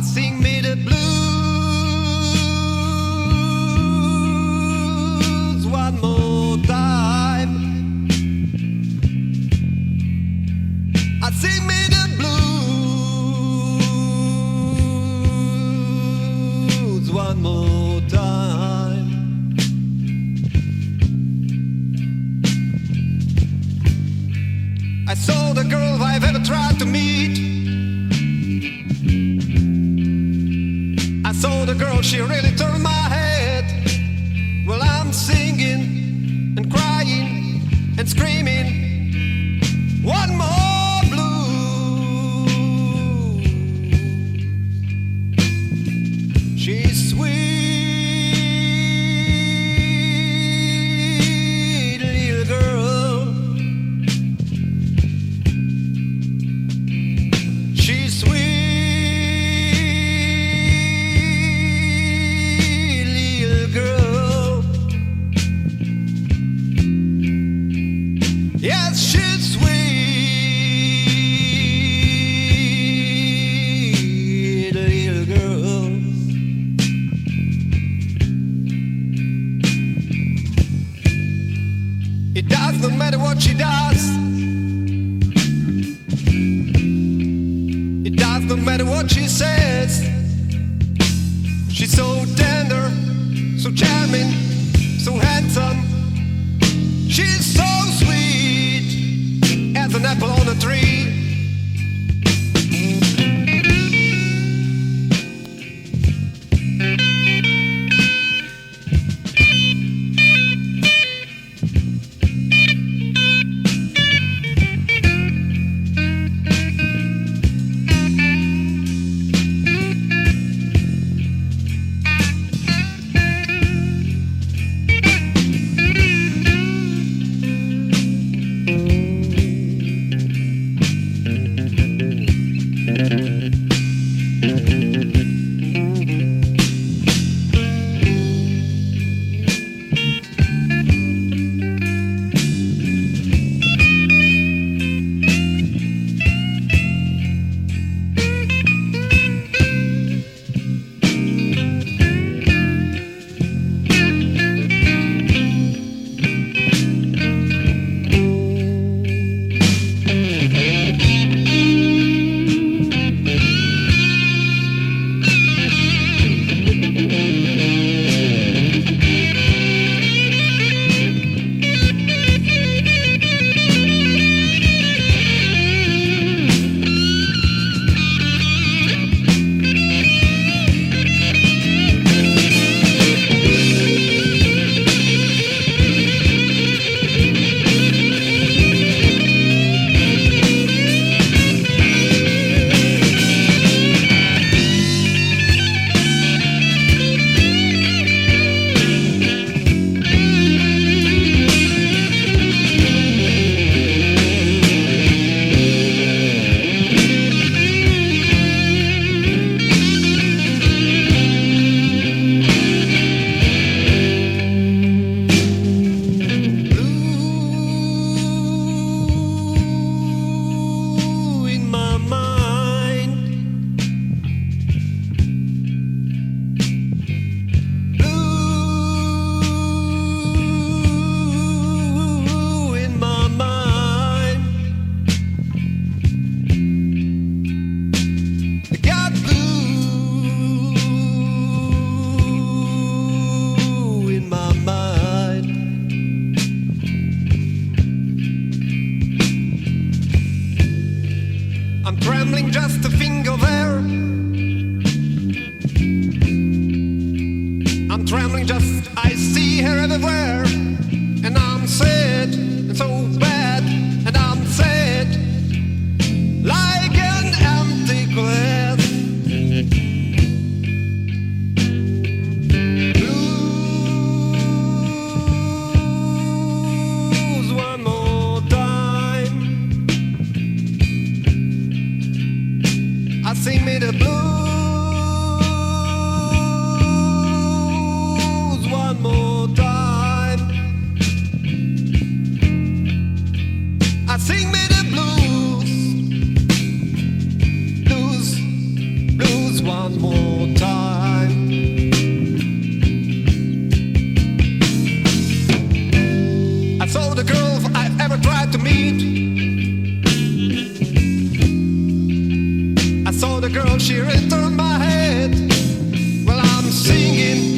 Sing me the blues one more time. I sing me the blues one more time. I saw the girl I've ever tried to meet. I saw the girl, she really turned my head. Well, I'm singing and crying and screaming one more blue. She's sweet little girl. She's sweet. Yes, she's sweet little girl. It doesn't matter what she does. It doesn't matter what she says. She's so tender, so charming, so handsome. She's so sweet as an apple on a tree. I'm trembling just to think of her. I'm trembling just, I see her everywhere. And I'm sad, and so bad, and I'm sad, like an empty glass. Blues one more time. I sing me the blues one more time. I sing me the blues one one more time. I saw the girl I ever tried to meet. I saw the girl, she returned my head. Well, I'm singing